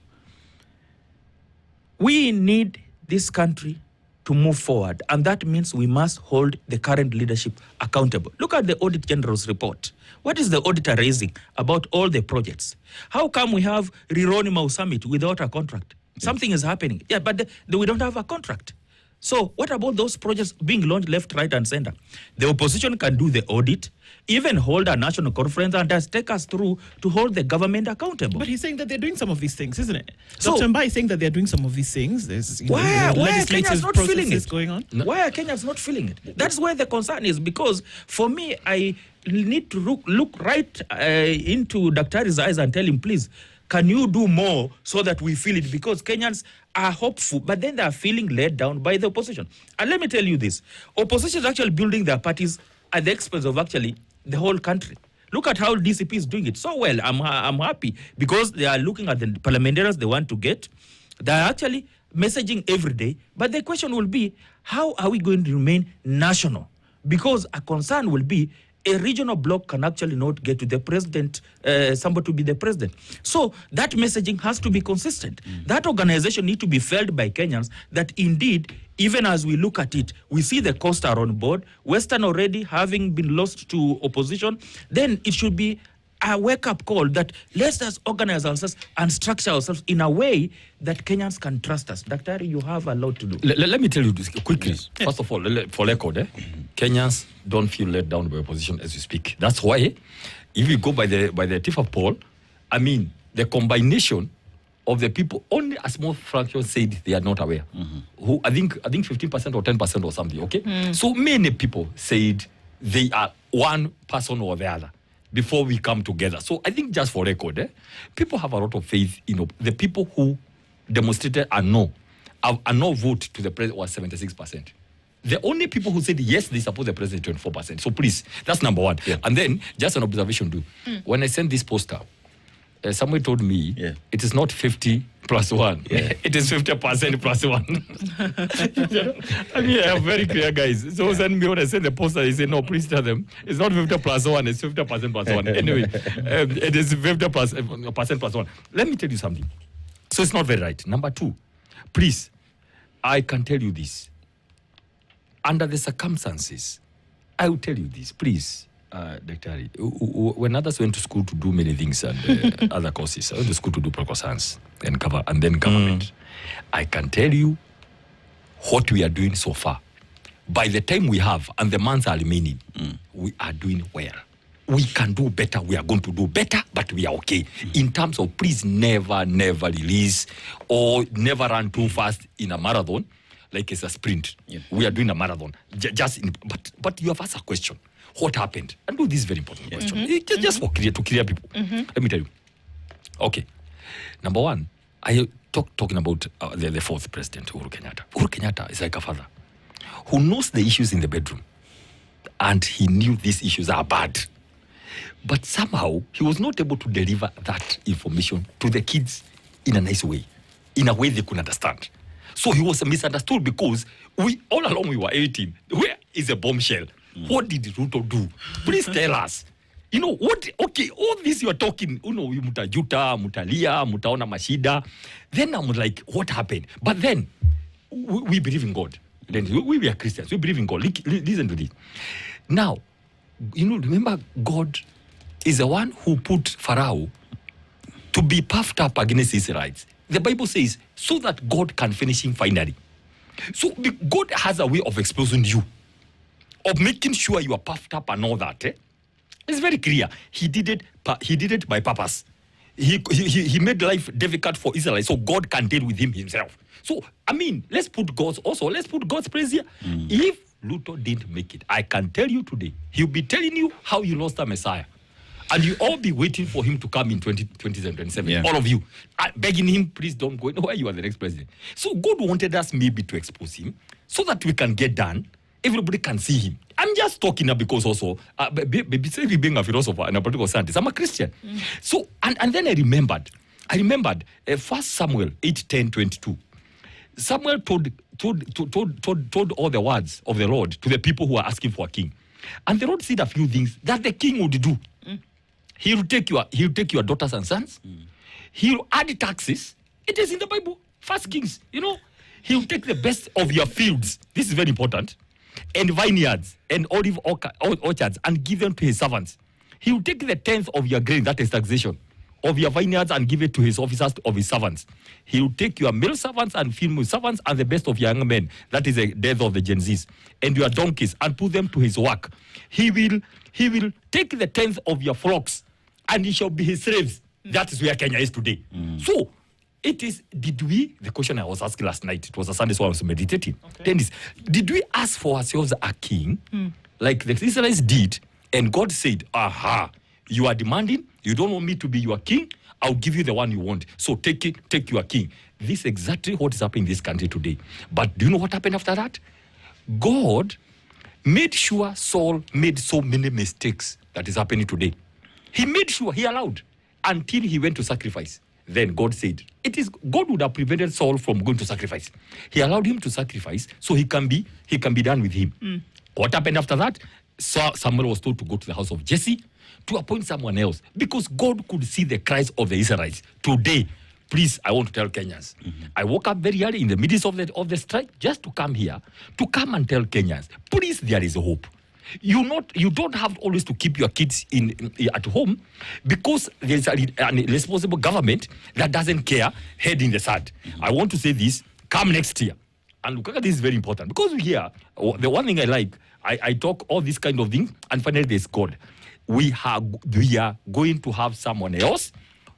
[SPEAKER 3] We need this country to move forward, and that means we must hold the current leadership accountable. Look at the Audit General's report. What is the auditor raising about all the projects? How come we have Rironi Mau Summit without a contract? Something is happening. Yeah, but we don't have a contract. So what about those projects being launched left, right, and center? The opposition can do the audit, even hold a national conference and just take us through to hold the government accountable.
[SPEAKER 2] But he's saying that they're doing some of these things, isn't it?
[SPEAKER 3] So,
[SPEAKER 2] Dr. Mbae is saying that they're doing some of these things. There's
[SPEAKER 3] why are
[SPEAKER 2] legislative
[SPEAKER 3] Kenyans not feeling
[SPEAKER 2] processes
[SPEAKER 3] it?
[SPEAKER 2] going on.
[SPEAKER 3] No. Why are Kenyans not feeling it? That's where the concern is, because for me, I need to look right into Daktari's eyes and tell him, please, can you do more so that we feel it? Because Kenyans are hopeful, but then they are feeling let down by the opposition. And let me tell you this. Opposition is actually building their parties at the expense of actually the whole country. Look at how DCP is doing it so well. I'm happy because they are looking at the parliamentarians they want to get. They are actually messaging every day. But the question will be, how are we going to remain national? Because a concern will be a regional bloc can actually not get to the president, somebody to be the president. So that messaging has to be consistent. That organization needs to be felt by Kenyans that indeed, even as we look at it, we see the costs are on board. Western already having been lost to opposition, then it should be a wake-up call that let's just organize ourselves and structure ourselves in a way that Kenyans can trust us. Dr. You have a lot to do.
[SPEAKER 4] Let me tell you this quickly. Yes. First of all, for record, Kenyans don't feel let down by opposition as we speak. That's why, if you go by the TIFA poll, I mean, the combination of the people, only a small fraction said they are not aware. Who I think 15% or 10% or something, okay? So many people said they are one person or the other before we come together. So I think just for record, people have a lot of faith. The people who demonstrated a no vote to the president was 76%. The only people who said yes, they support the president 24%. So please, that's number one. Yeah. And then just an observation too. When I sent this poster, somebody told me it is not 50 plus 1. Yeah. It is 50% plus 1. I mean, I am very clear, guys. So send me when I send the poster, he said, no, please tell them it's not 50 plus 1, it's 50% plus 1. Anyway, it is 50% plus 1. Let me tell you something. So it's not very right. Number two, please, I can tell you this. Under the circumstances, I will tell you this, please. Dr. When others went to school to do many things and other courses, I went to school to do political science and then government. I can tell you what we are doing so far. By the time we have and the months are remaining, we are doing well. We can do better. We are going to do better, but we are okay. In terms of please never release or never run too fast in a marathon like it's a sprint. We are doing a marathon. But you have asked a question. What happened? And do this very important question. Just for to clear people. Let me tell you. Okay. Number one, I talking about the fourth president, Uhuru Kenyatta. Uhuru Kenyatta is like a father who knows the issues in the bedroom. And he knew these issues are bad. But somehow, he was not able to deliver that information to the kids in a nice way. In a way they could understand. So he was misunderstood because all along we were 18. Where is a bombshell? What did Ruto do? Please tell us. What? Okay, all this you are talking, mutajuta, mutalia, mutaona mashida. Then I'm like, what happened? But then, we believe in God. Then we are Christians. We believe in God. Listen to this. Now, remember, God is the one who put Pharaoh to be puffed up against his rights. The Bible says, so that God can finish him finally. So God has a way of exposing you, of making sure you are puffed up and all that. It's very clear. He did it by purpose. He made life difficult for Israel so God can deal with him himself. So, I mean, let's put God's praise here. If Luto didn't make it, I can tell you today, he'll be telling you how you lost a Messiah. And you all be waiting for him to come in 2027. All of you. Begging him, please don't go anywhere, you are the next president. So God wanted us maybe to expose him so that we can get done. Everybody can see him. I'm just talking now because also, besides being a philosopher and a political scientist, I'm a Christian. So, and then I remembered 1 Samuel 8:10-22. Samuel told all the words of the Lord to the people who are asking for a king. And the Lord said a few things that the king would do. He'll take your daughters and sons. He'll add taxes. It is in the Bible. 1 Kings, He'll take the best of your fields. This is very important. And vineyards and olive orchards and give them to his servants. He'll take the 10th of your grain, that is taxation, of your vineyards and give it to his officers, of his servants. He will take your male servants and female servants and the best of young men. That is the death of the Gen Zs. And your donkeys, and put them to his work. He will take the 10th of your flocks, and he shall be his slaves. That is where Kenya is today. So, it is, the question I was asking last night, it was a Sunday, so I was meditating. Okay. Did we ask for ourselves a king, like the Israelites did, and God said, aha, you are demanding, you don't want me to be your king, I'll give you the one you want. So take your king. This is exactly what is happening in this country today. But do you know what happened after that? God made sure Saul made so many mistakes that is happening today. He made sure, he allowed, until he went to sacrifice. Then God said, God would have prevented Saul from going to sacrifice. He allowed him to sacrifice so he can be done with him. What happened after that? Samuel was told to go to the house of Jesse to appoint someone else, because God could see the cries of the Israelites. Today, please, I want to tell Kenyans, I woke up very early in the midst of the strike just to come here, to come and tell Kenyans, please, there is hope. You don't have always to keep your kids at home, because there's an irresponsible government that doesn't care, head in the sand. I want to say this, come next year. And look, this is very important, because here, the one thing I like, I talk all these kind of things, and finally there's God. We are going to have someone else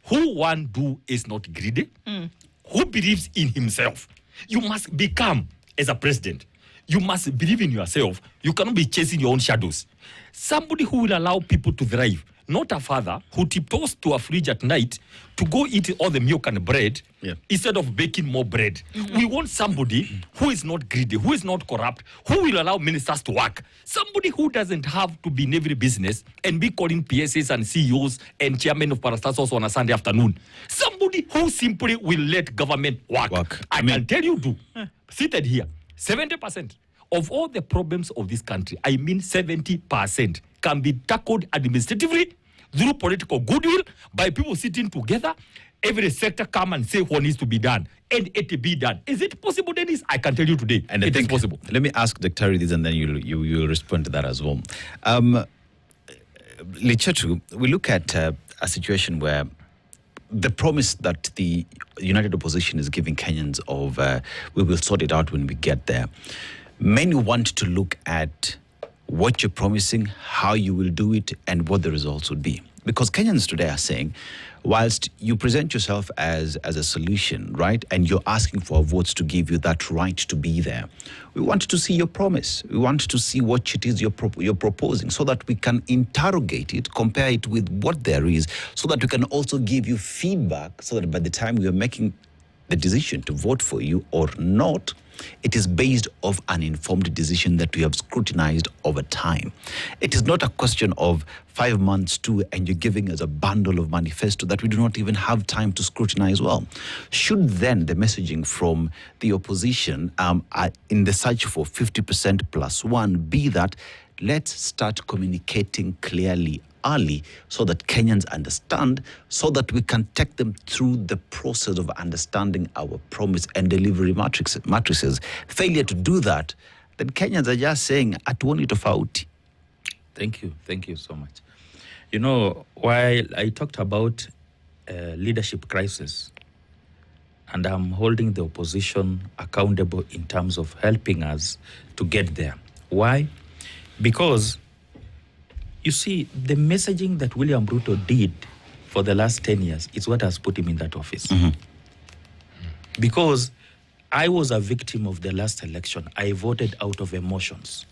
[SPEAKER 4] who is not greedy, who believes in himself. You must become, as a president, you must believe in yourself. You cannot be chasing your own shadows. Somebody who will allow people to thrive, not a father who tiptoes to a fridge at night to go eat all the milk and bread instead of baking more bread. We want somebody who is not greedy, who is not corrupt, who will allow ministers to work. Somebody who doesn't have to be in every business and be calling PSAs and CEOs and chairmen of parastatals on a Sunday afternoon. Somebody who simply will let government work. I can tell you, seated here, 70% of all the problems of this country, I mean 70%, can be tackled administratively through political goodwill by people sitting together. Every sector come and say what needs to be done, and it be done. Is it possible, Dennis? I can tell you today, and it is possible.
[SPEAKER 5] Let me ask Dr. this, and then you'll respond to that as well. Lichetu, we look at a situation where the promise that the United Opposition is giving Kenyans of we will sort it out when we get there. Many want to look at what you're promising, how you will do it, and what the results would be. Because Kenyans today are saying, whilst you present yourself as a solution, right, and you're asking for our votes to give you that right to be there, we want to see your promise. We want to see what it is you're proposing, so that we can interrogate it, compare it with what there is, so that we can also give you feedback, so that by the time we are making the decision to vote for you or not, it is based off an informed decision that we have scrutinized over time. It is not a question of 5 months too, and you're giving us a bundle of manifesto that we do not even have time to scrutinize well. Should then the messaging from the opposition in the search for 50% plus one be that let's start communicating clearly early, so that Kenyans understand, so that we can take them through the process of understanding our promise and delivery matrices. Failure to do that, then Kenyans are just saying, atuoni tofauti.
[SPEAKER 3] Thank you so much. You know, while I talked about leadership crisis, and I'm holding the opposition accountable in terms of helping us to get there. Why? Because you see, the messaging that William Ruto did for the last 10 years is what has put him in that office. Because I was a victim of the last election. I voted out of emotions.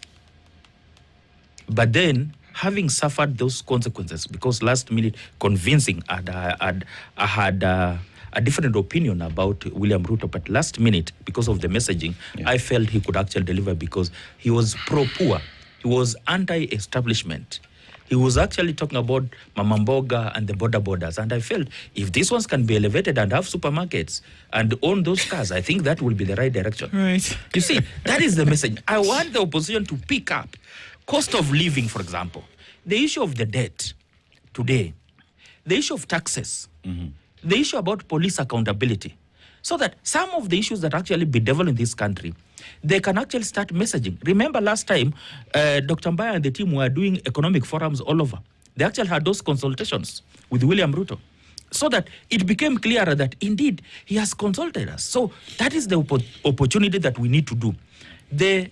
[SPEAKER 3] But then, having suffered those consequences, because last minute convincing, I had a different opinion about William Ruto, but last minute, because of the messaging, I felt he could actually deliver, because he was pro-poor. He was anti-establishment. He was actually talking about Mama Mboga and the borders. And I felt if these ones can be elevated and have supermarkets and own those cars, I think that will be the right direction.
[SPEAKER 2] Right.
[SPEAKER 3] You see, that is the message. I want the opposition to pick up cost of living, for example, the issue of the debt today, the issue of taxes, the issue about police accountability, so that some of the issues that actually bedevil in this country, they can actually start messaging. Remember last time, Dr. Mbae and the team were doing economic forums all over. They actually had those consultations with William Ruto. so that it became clearer that indeed he has consulted us. So that is the opportunity that we need to do. The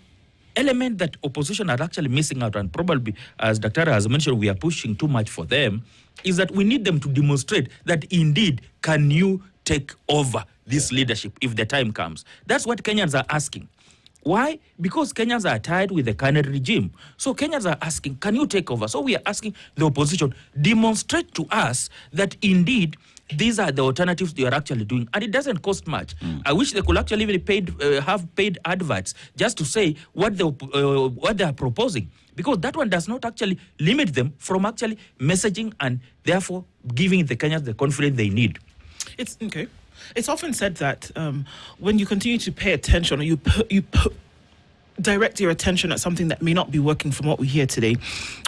[SPEAKER 3] element that opposition are actually missing out, and probably, as Dr. has mentioned, we are pushing too much for them, is that we need them to demonstrate that indeed, can you take over this leadership if the time comes? That's what Kenyans are asking. Why? Because Kenyans are tired with the current regime. So Kenyans are asking, can you take over? So we are asking the opposition, demonstrate to us that indeed these are the alternatives they are actually doing. And it doesn't cost much. I wish they could actually even have paid adverts just to say what they are proposing. Because that one does not actually limit them from actually messaging and therefore giving the Kenyans the confidence they need.
[SPEAKER 2] It's okay. It's often said that when you continue to pay attention, or you direct your attention at something that may not be working from what we hear today,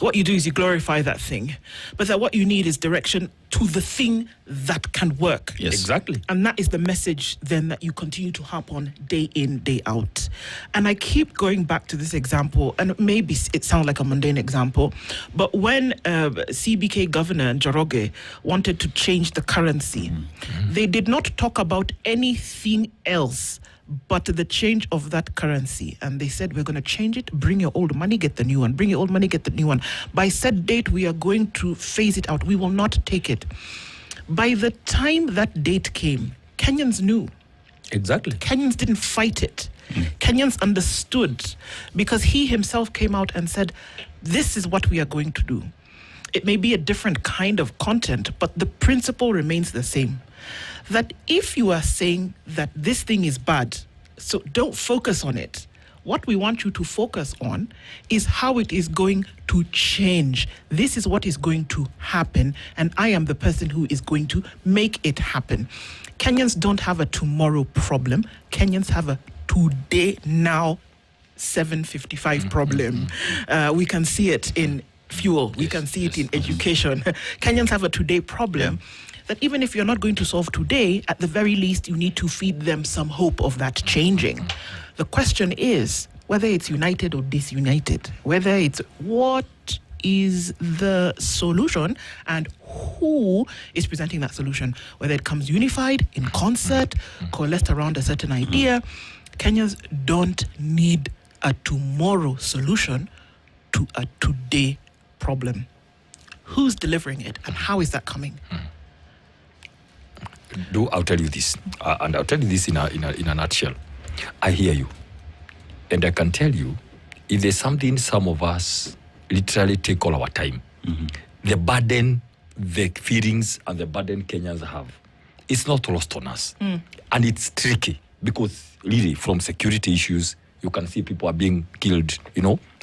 [SPEAKER 2] what you do is you glorify that thing. But that what you need is direction to the thing that can work.
[SPEAKER 3] Yes. Exactly.
[SPEAKER 2] And that is the message then that you continue to harp on day in, day out. And I keep going back to this example, and maybe it sounds like a mundane example, but when CBK Governor Njoroge wanted to change the currency, they did not talk about anything else but the change of that currency. And they said, we're going to change it, bring your old money, get the new one, bring your old money, get the new one. By said date, we are going to phase it out. We will not take it. By the time that date came, Kenyans knew.
[SPEAKER 3] Exactly.
[SPEAKER 2] Kenyans didn't fight it. Kenyans understood, because he himself came out and said, this is what we are going to do. It may be a different kind of content, but the principle remains the same. That if you are saying that this thing is bad, so don't focus on it. What we want you to focus on is how it is going to change. This is what is going to happen, and I am the person who is going to make it happen. Kenyans don't have a tomorrow problem. Kenyans have a today, now, 7:55 problem. We can see it in fuel. We can see it in education. Kenyans have a today problem. That even if you're not going to solve today, at the very least, you need to feed them some hope of that changing. The question is whether it's united or disunited, whether it's what is the solution and who is presenting that solution, whether it comes unified, in concert, coalesced around a certain idea. Kenyans don't need a tomorrow solution to a today problem. Who's delivering it, and how is that coming?
[SPEAKER 4] I'll tell you this, and I'll tell you this in a nutshell. I hear you, and I can tell you, if there's something some of us literally take all our time, the burden, the feelings, and the burden Kenyans have, it's not lost on us, and it's tricky because really, from security issues, you can see people are being killed,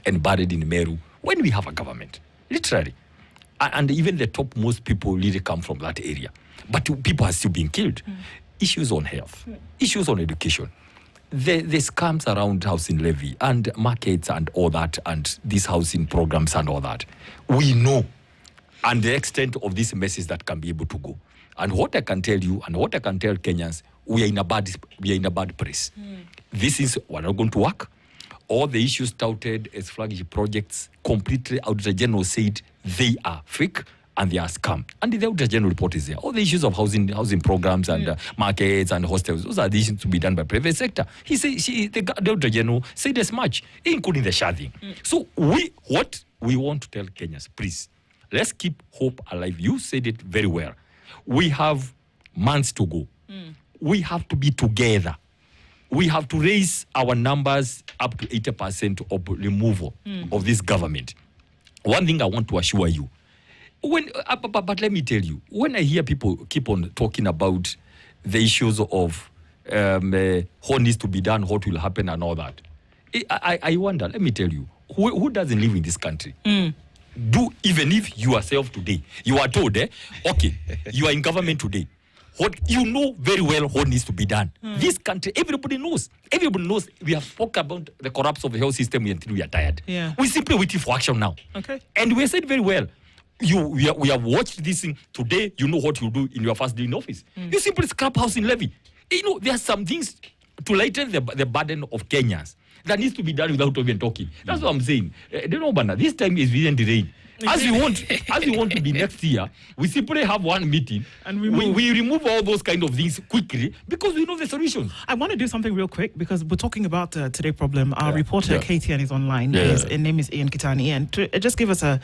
[SPEAKER 4] and buried in Meru when we have a government, literally, and even the topmost people really come from that area. But people are still being killed. Issues on health, issues on education, the scams around housing levy and markets and all that, and these housing programs and all that. We know, and the extent of these messes that can be able to go. And what I can tell you, and what I can tell Kenyans, we are in a bad place. We're not going to work. All the issues touted as flagship projects, completely Auditor General said they are fake and they are scam. And the Auditor General report is there. All the issues of housing programs and markets and hostels, those are the issues to be done by private sector. The Auditor General said as much, including the sharding. So what we want to tell Kenyans, please, let's keep hope alive. You said it very well. We have months to go. We have to be together. We have to raise our numbers up to 80% of removal of this government. One thing I want to assure you, but let me tell you, when I hear people keep on talking about the issues of what needs to be done, what will happen and all that, I wonder, let me tell you, who doesn't live in this country? Do, even if you yourself today, you are told, okay, you are in government today, you know very well what needs to be done. This country, everybody knows. Everybody knows. We have spoken about the collapse of the health system until we are tired. We simply waiting for action now. Okay. And we said very well, we have watched this thing today. You know what you do in your first day in office. You simply scrap housing levy. There are some things to lighten the burden of Kenyans that needs to be done without even talking. That's what I'm saying. This time is being delayed. As we want to be next year, we simply have one meeting and we remove all those kind of things quickly because we know the solutions.
[SPEAKER 2] I want to do something real quick because we're talking about today's problem. Our reporter KTN is online. His name is Ian Kitani. Ian, just give us a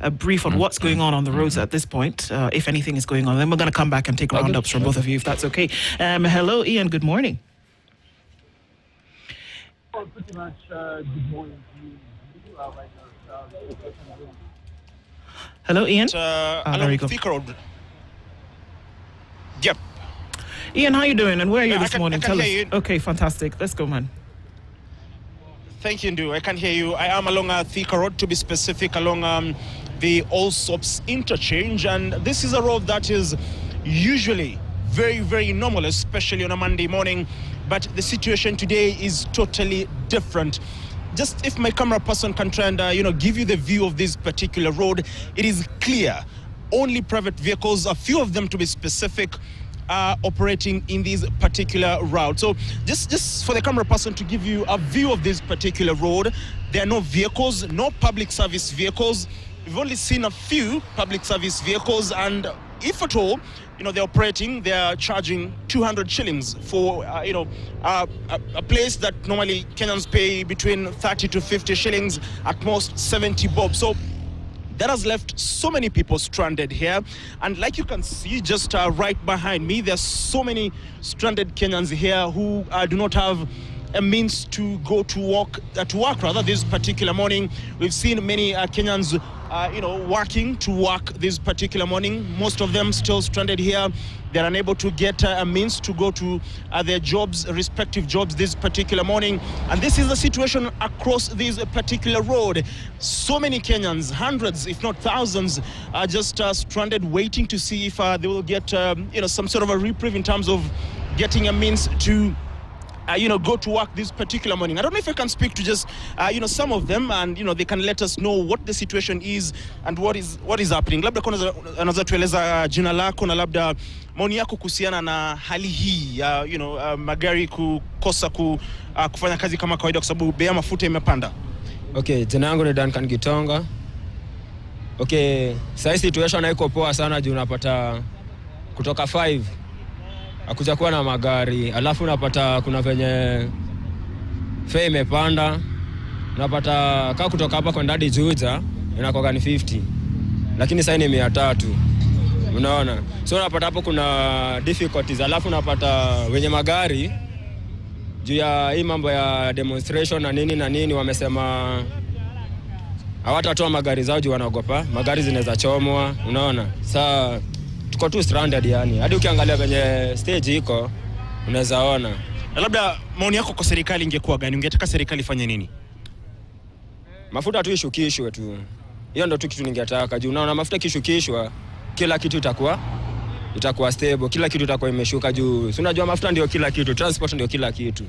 [SPEAKER 2] brief on what's going on the roads at this point, if anything is going on. Then we're going to come back and take roundups from both of you, if that's okay. Hello, Ian. Good morning.
[SPEAKER 6] Pretty much good morning to you.
[SPEAKER 2] Hello, Ian. There you go.
[SPEAKER 6] Thika Road. Yep.
[SPEAKER 2] Ian, how you doing? And where are you this morning?
[SPEAKER 6] Tell us.
[SPEAKER 2] Okay, fantastic. Let's go, man.
[SPEAKER 6] Thank you, Ndu. I can hear you. I am along Thika Road, to be specific, along the Allsops interchange. And this is a road that is usually very, very normal, especially on a Monday morning. But the situation today is totally different. Just if my camera person can try and give you the view of this particular road, it is clear. Only private vehicles, a few of them to be specific, are operating in this particular route. So just for the camera person to give you a view of this particular road, there are no vehicles, no public service vehicles. We've only seen a few public service vehicles, and if at all, they're operating, they're charging 200 shillings for, a place that normally Kenyans pay between 30 to 50 shillings, at most 70 bob. So that has left so many people stranded here. And like you can see just right behind me, there's so many stranded Kenyans here who do not have a means to go to work this particular morning. We've seen many Kenyans working to work this particular morning. Most of them still stranded here. They're unable to get a means to go to their respective jobs this particular morning. And this is the situation across this particular road. So many Kenyans, hundreds, if not thousands, are just stranded, waiting to see if they will get, some sort of a reprieve in terms of getting a means to go to work this particular morning. I don't know if I can speak to just, some of them, and, they can let us know what the situation is and what is happening. Labda anaweza tueleza jina lako na labda maoni yako kuhusiana na hali hii ya, magari kukosa kufanya kazi kama kawaida kwa sababu bei ya mafuta imepanda.
[SPEAKER 7] Okay, jina yangu ni Duncan Gitonga. Okay, sasa situation haiko poa sana juu unapata kutoka 5 akuja kuwa na magari, alafu unapata kuna venye fare imepanda, unapata kama kutoka hapa kwenda hadi Juja inakuwa ni 50, lakini sasa ni 300, unaona. So unapata hapo kuna difficulties, alafu unapata wenye magari juu ya hii mambo ya demonstration na nini wamesema hawatatoa magari zao juu wanaogopa magari zinaweza chomwa, unaona. Sasa tuko tu stranded yani. Hadi ukiangalia kwenye stage iko unaweza ona.
[SPEAKER 6] Na labda maoni yako kwa serikali ingekuwa gani? Ungetaka serikali ifanye nini?
[SPEAKER 7] Mafuta tu ishukishwe tu. Hiyo ndio tu kitu ningetaka. Juu unaona mafuta kishukishwa kila kitu itakuwa stable. Kila kitu itakuwa imeshuka juu. Si unajua mafuta ndio kila kitu, transport ndio kila kitu.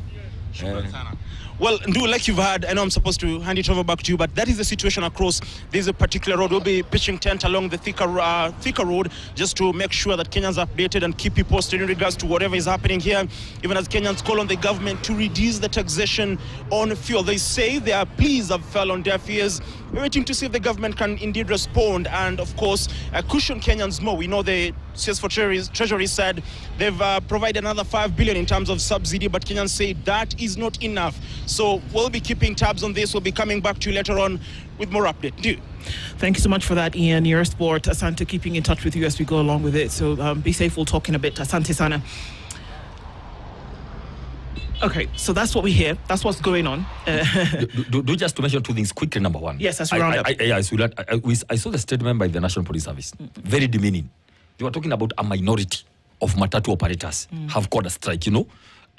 [SPEAKER 6] Well, Ndu, like you've heard, I know I'm supposed to hand it over back to you, but that is the situation across this particular road. We'll be pitching tent along the Thika Road just to make sure that Kenyans are updated and keep you posted in regards to whatever is happening here, even as Kenyans call on the government to reduce the taxation on fuel. They say their pleas have fell on deaf ears. We're waiting to see if the government can indeed respond and, of course, cushion Kenyans more. We know the CS for Treasury said they've provided another 5 billion in terms of subsidy, but Kenyans say that is not enough. So we'll be keeping tabs on this. We'll be coming back to you later on with more update.
[SPEAKER 2] Thank you so much for that, Ian. You're a sport. Asante, keeping in touch with you as we go along with it. So be safe. We'll talk in a bit. Asante sana. Okay, so that's what we hear. That's what's going on.
[SPEAKER 4] do just to mention two things quickly. Number one.
[SPEAKER 2] Yes, as we round up.
[SPEAKER 4] I saw the statement by the National Police Service. Very demeaning. They were talking about a minority of matatu operators have called a strike,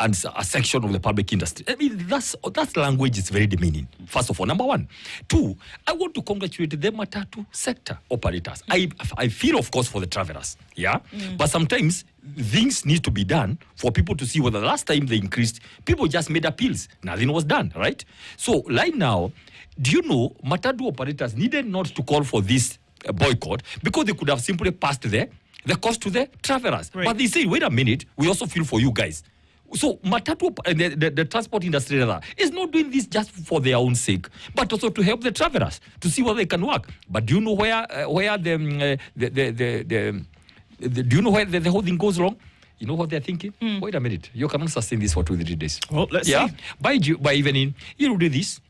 [SPEAKER 4] and a section of the public industry. I mean, that language is very demeaning, first of all. Number one. Two, I want to congratulate the matatu sector operators. I feel, of course, for the travelers, yeah? But sometimes things need to be done for people to see whether the last time they increased, people just made appeals. Nothing was done, right? So, right now, do you know, matatu operators needed not to call for this boycott because they could have simply passed the cost to the travelers. Right. But they say, wait a minute, we also feel for you guys. So matatu, the transport industry rather, is not doing this just for their own sake, but also to help the travelers to see whether they can work. But do you know where the do you know where the whole thing goes wrong? You know what they're thinking? Wait a minute, you cannot sustain this for 2-3 days.
[SPEAKER 2] Well, let's see.
[SPEAKER 4] By evening, you will do this,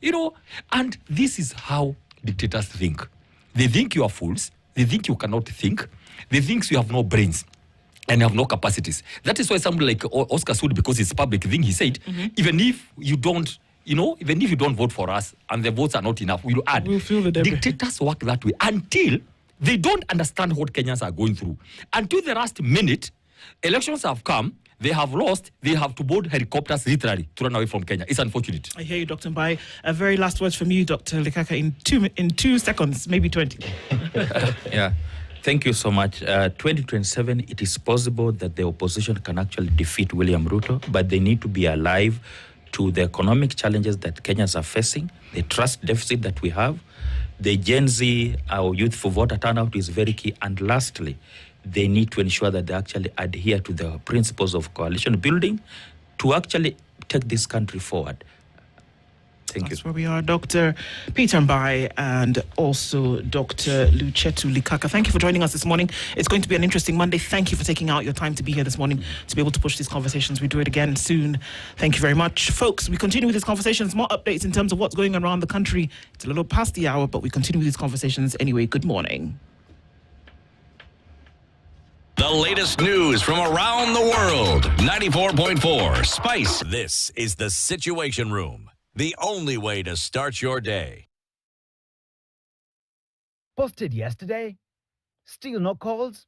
[SPEAKER 4] and this is how dictators think. They think you are fools. They think you cannot think. They think you have no brains and have no capacities. That is why somebody like Oscar Sud, because it's public thing, he said, even if you don't, even if you don't vote for us and the votes are not enough, we'll add.
[SPEAKER 2] We'll feel the debris.
[SPEAKER 4] Dictators work that way until they don't understand what Kenyans are going through. Until the last minute, elections have come, they have lost, they have to board helicopters literally to run away from Kenya. It's unfortunate.
[SPEAKER 2] I hear you, Dr. Mbae. Very last words from you, Dr. Likaka, in 2 seconds, maybe 20.
[SPEAKER 3] Yeah. Thank you so much. 2027, it is possible that the opposition can actually defeat William Ruto, but they need to be alive to the economic challenges that Kenyans are facing, the trust deficit that we have, the Gen Z, our youthful voter turnout is very key. And lastly, they need to ensure that they actually adhere to the principles of coalition building to actually take this country forward. Thank
[SPEAKER 2] That's
[SPEAKER 3] you.
[SPEAKER 2] where we are, Dr. Peter Mbae and also Dr. Luchetu Likaka. Thank you for joining us this morning. It's going to be an interesting Monday. Thank you for taking out your time to be here this morning to be able to push these conversations. We do it again soon. Thank you very much. Folks, we continue with these conversations. More updates in terms of what's going on around the country. It's a little past the hour, but we continue with these conversations anyway. Good morning.
[SPEAKER 1] The latest news from around the world. 94.4 Spice. This is the Situation Room. The only way to start your day.
[SPEAKER 8] Busted yesterday? Still no calls?